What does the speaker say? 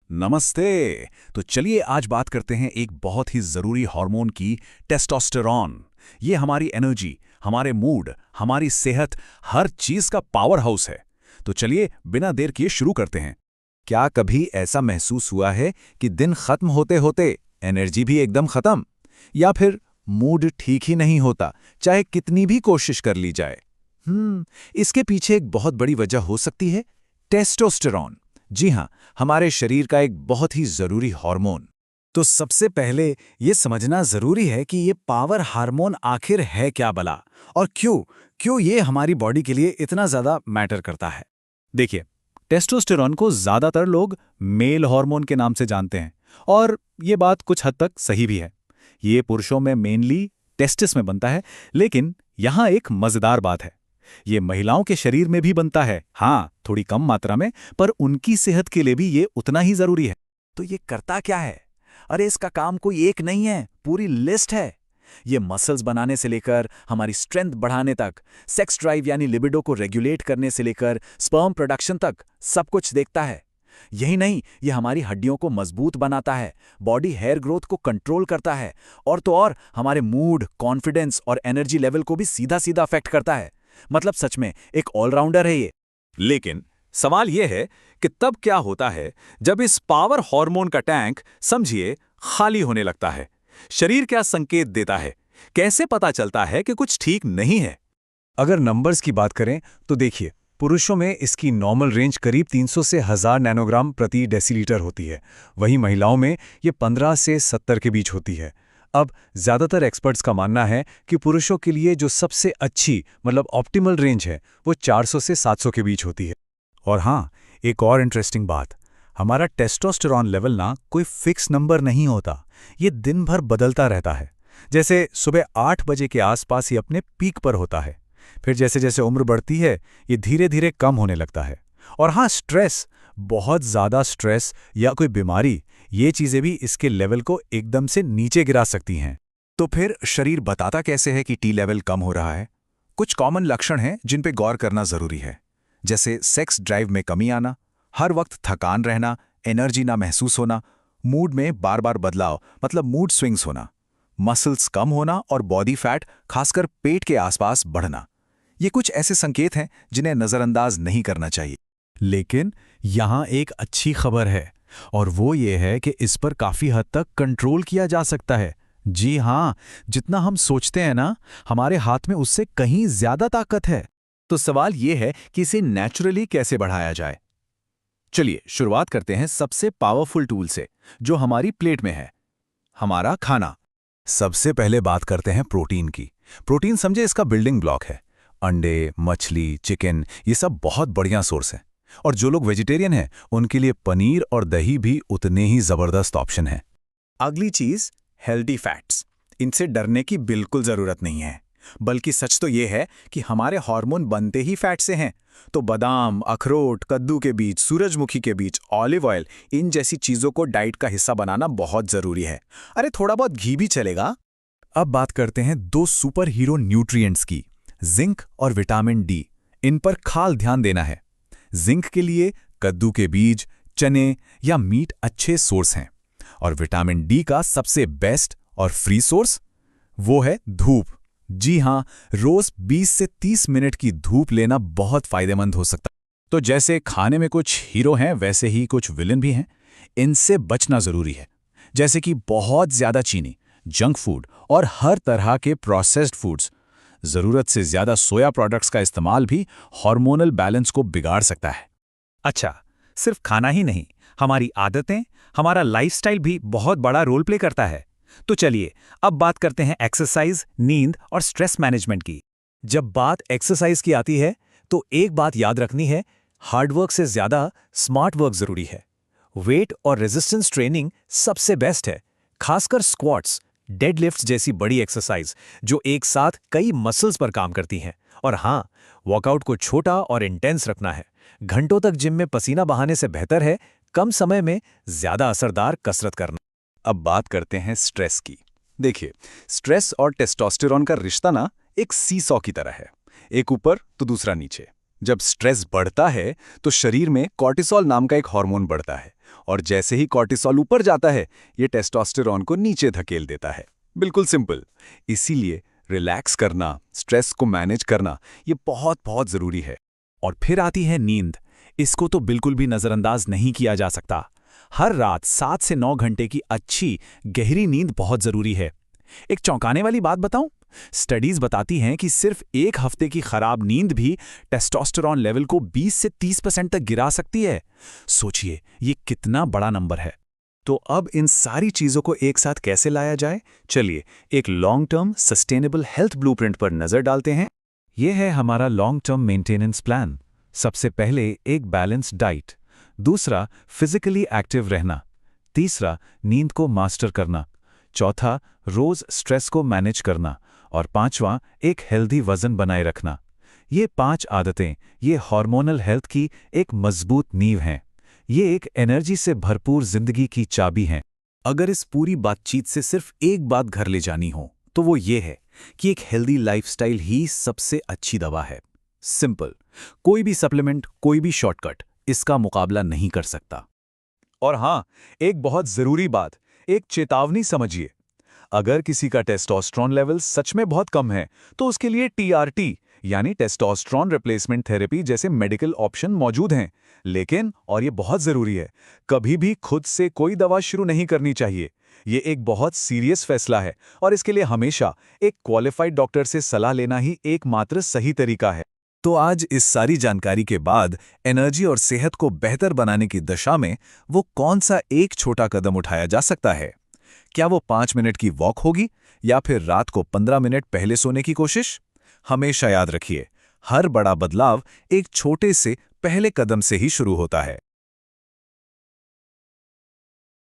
नमस्ते। तो चलिए आज बात करते हैं एक बहुत ही जरूरी हार्मोन की, टेस्टोस्टेरॉन। ये हमारी एनर्जी, हमारे मूड, हमारी सेहत, हर चीज का पावर हाउस है। तो चलिए बिना देर किए शुरू करते हैं। क्या कभी ऐसा महसूस हुआ है कि दिन खत्म होते होते एनर्जी भी एकदम खत्म, या फिर मूड ठीक ही नहीं होता, चाहे कितनी भी कोशिश कर ली जाए? इसके पीछे एक बहुत बड़ी वजह हो सकती है टेस्टोस्टेरॉन। जी हाँ, हमारे शरीर का एक बहुत ही जरूरी हार्मोन। तो सबसे पहले ये समझना जरूरी है कि ये पावर हार्मोन आखिर है क्या भला, और क्यों ये हमारी बॉडी के लिए इतना ज्यादा मैटर करता है। देखिए, टेस्टोस्टेरॉन को ज्यादातर लोग मेल हार्मोन के नाम से जानते हैं, और ये बात कुछ हद तक सही भी है। ये पुरुषों में मेनली टेस्टिस में बनता है, लेकिन यहाँ एक मजेदार बात है, ये महिलाओं के शरीर में भी बनता है। हाँ, थोड़ी कम मात्रा में, पर उनकी सेहत के लिए भी ये उतना ही जरूरी है। तो ये करता क्या है? अरे इसका काम कोई एक नहीं है, पूरी लिस्ट है। ये मसल्स बनाने से लेकर हमारी स्ट्रेंथ बढ़ाने तक, सेक्स ड्राइव यानी लिबिडो को रेगुलेट करने से लेकर स्पर्म प्रोडक्शन तक सब कुछ देखता है। यही नहीं, ये हमारी हड्डियों को मजबूत बनाता है, बॉडी हेयर ग्रोथ को कंट्रोल करता है, और तो और हमारे मूड, कॉन्फिडेंस और एनर्जी लेवल को भी सीधा सीधा अफेक्ट करता है। मतलब सच में एक ऑलराउंडर है ये। लेकिन सवाल यह है कि तब क्या होता है जब इस पावर हार्मोन का टैंक, समझिए, खाली होने लगता है? शरीर क्या संकेत देता है? कैसे पता चलता है कि कुछ ठीक नहीं है? अगर नंबर्स की बात करें तो देखिए, पुरुषों में इसकी नॉर्मल रेंज करीब 300 से 1000 नैनोग्राम प्रति डेसीलीटर होती है। वहीं महिलाओं में ये 15 से 70 के बीच होती है। अब ज़्यादातर एक्सपर्ट्स का मानना है कि पुरुषों के लिए जो सबसे अच्छी मतलब ऑप्टिमल रेंज है वो 400 से 700 के बीच होती है। और हाँ, एक और इंटरेस्टिंग बात, हमारा टेस्टोस्टेरॉन लेवल ना कोई फिक्स नंबर नहीं होता। ये दिन भर बदलता रहता है। जैसे सुबह 8 बजे के आसपास ये अपने पीक पर होता है, फिर जैसे जैसे उम्र बढ़ती है ये धीरे धीरे कम होने लगता है। और हाँ, स्ट्रेस, बहुत ज़्यादा स्ट्रेस या कोई बीमारी, ये चीज़ें भी इसके लेवल को एकदम से नीचे गिरा सकती हैं। तो फिर शरीर बताता कैसे है कि टी लेवल कम हो रहा है? कुछ कॉमन लक्षण हैं जिन पे गौर करना ज़रूरी है, जैसे सेक्स ड्राइव में कमी आना, हर वक्त थकान रहना, एनर्जी ना महसूस होना, मूड में बार बार बदलाव मतलब मूड स्विंग्स होना, मसल्स कम होना और बॉडी फैट खासकर पेट के आसपास बढ़ना। ये कुछ ऐसे संकेत हैं जिन्हें नज़रअंदाज नहीं करना चाहिए। लेकिन यहाँ एक अच्छी खबर है, और वो ये है कि इस पर काफ़ी हद तक कंट्रोल किया जा सकता है। जी हाँ, जितना हम सोचते हैं ना, हमारे हाथ में उससे कहीं ज़्यादा ताकत है। तो सवाल ये है कि इसे नेचुरली कैसे बढ़ाया जाए। चलिए शुरुआत करते हैं सबसे पावरफुल टूल से, जो हमारी प्लेट में है, हमारा खाना। सबसे पहले बात करते हैं प्रोटीन की। प्रोटीन समझे इसका बिल्डिंग ब्लॉक है। अंडे, मछली, चिकन, ये सब बहुत बढ़िया सोर्स हैं। और जो लोग वेजिटेरियन हैं उनके लिए पनीर और दही भी उतने ही जबरदस्त ऑप्शन हैं। अगली चीज, हेल्दी फैट्स। इनसे डरने की बिल्कुल जरूरत नहीं है, बल्कि सच तो ये है कि हमारे हार्मोन बनते ही फैट से हैं। तो बादाम, अखरोट, कद्दू के बीज, सूरजमुखी के बीज, ऑलिव ऑयल, इन जैसी चीजों को डाइट का हिस्सा बनाना बहुत जरूरी है। अरे थोड़ा बहुत घी भी चलेगा। अब बात करते हैं दो सुपर हीरो न्यूट्रिएंट्स की, जिंक और विटामिन डी। इन पर खास ध्यान देना है। जिंक के लिए कद्दू के बीज, चने या मीट अच्छे सोर्स हैं, और विटामिन डी का सबसे बेस्ट और फ्री सोर्स वो है धूप। जी हाँ, रोज 20 से 30 मिनट की धूप लेना बहुत फायदेमंद हो सकता है। तो जैसे खाने में कुछ हीरो हैं, वैसे ही कुछ विलन भी हैं। इनसे बचना जरूरी है, जैसे कि बहुत ज्यादा चीनी, जंक फूड और हर तरह के प्रोसेस्ड फूड्स। जरूरत से ज्यादा सोया प्रोडक्ट्स का इस्तेमाल भी हार्मोनल बैलेंस को बिगाड़ सकता है। अच्छा, सिर्फ खाना ही नहीं, हमारी आदतें, हमारा लाइफस्टाइल भी बहुत बड़ा रोल प्ले करता है। तो चलिए अब बात करते हैं एक्सरसाइज, नींद और स्ट्रेस मैनेजमेंट की। जब बात एक्सरसाइज की आती है तो एक बात याद रखनी है, हार्डवर्क से ज्यादा स्मार्ट वर्क जरूरी है। वेट और रेजिस्टेंस ट्रेनिंग सबसे बेस्ट है, खासकर स्क्वाट्स, डेडलिफ्ट्स जैसी बड़ी एक्सरसाइज जो एक साथ कई मसल्स पर काम करती हैं। और हाँ, वर्कआउट को छोटा और इंटेंस रखना है। घंटों तक जिम में पसीना बहाने से बेहतर है कम समय में ज्यादा असरदार कसरत करना। अब बात करते हैं स्ट्रेस की। देखिए, स्ट्रेस और टेस्टोस्टेरॉन का रिश्ता ना एक सीसॉ की तरह है, एक ऊपर तो दूसरा नीचे। जब स्ट्रेस बढ़ता है तो शरीर में कॉर्टिसोल नाम का एक हार्मोन बढ़ता है, और जैसे ही कॉर्टिसोल ऊपर जाता है, ये टेस्टोस्टेरोन को नीचे धकेल देता है। बिल्कुल सिंपल। इसीलिए रिलैक्स करना, स्ट्रेस को मैनेज करना, ये बहुत बहुत ज़रूरी है। और फिर आती है नींद। इसको तो बिल्कुल भी नज़रअंदाज नहीं किया जा सकता। हर रात 7 से 9 घंटे की अच्छी गहरी नींद बहुत ज़रूरी है। एक चौंकाने वाली बात बताऊं? स्टडीज बताती हैं कि सिर्फ एक हफ्ते की खराब नींद भी टेस्टोस्टेरोन लेवल को 20 से 30% तक गिरा सकती है। सोचिए, ये कितना बड़ा नंबर है। तो अब इन सारी चीज़ों को एक साथ कैसे लाया जाए? चलिए, एक long term sustainable health blueprint पर नज़र डालते हैं। यह है हमारा लॉन्ग टर्म मेंटेनेंस प्लान। सबसे पहले एक बैलेंस्ड डाइट, दूसरा फिजिकली एक्टिव रहना, तीसरा नींद को मास्टर करना, चौथा रोज स्ट्रेस को मैनेज करना और पांचवां एक हेल्दी वजन बनाए रखना। ये 5 आदतें, ये हार्मोनल हेल्थ की एक मजबूत नींव हैं। ये एक एनर्जी से भरपूर जिंदगी की चाबी हैं। अगर इस पूरी बातचीत से सिर्फ एक बात घर ले जानी हो तो वो ये है कि एक हेल्दी लाइफस्टाइल ही सबसे अच्छी दवा है। सिंपल, कोई भी सप्लीमेंट, कोई भी शॉर्टकट इसका मुकाबला नहीं कर सकता। और हाँ, एक बहुत ज़रूरी बात, एक चेतावनी समझिए। अगर किसी का टेस्टोस्टेरोन लेवल सच में बहुत कम है तो उसके लिए टीआरटी यानी टेस्टोस्टेरोन रिप्लेसमेंट थेरेपी जैसे मेडिकल ऑप्शन मौजूद हैं। लेकिन, और ये बहुत ज़रूरी है, कभी भी खुद से कोई दवा शुरू नहीं करनी चाहिए। ये एक बहुत सीरियस फैसला है और इसके लिए हमेशा एक क्वालिफाइड डॉक्टर से सलाह लेना ही एकमात्र सही तरीका है। तो आज इस सारी जानकारी के बाद एनर्जी और सेहत को बेहतर बनाने की दिशा में वो कौन सा एक छोटा कदम उठाया जा सकता है? क्या वो 5 मिनट की वॉक होगी या फिर रात को 15 मिनट पहले सोने की कोशिश? हमेशा याद रखिए, हर बड़ा बदलाव एक छोटे से पहले कदम से ही शुरू होता है।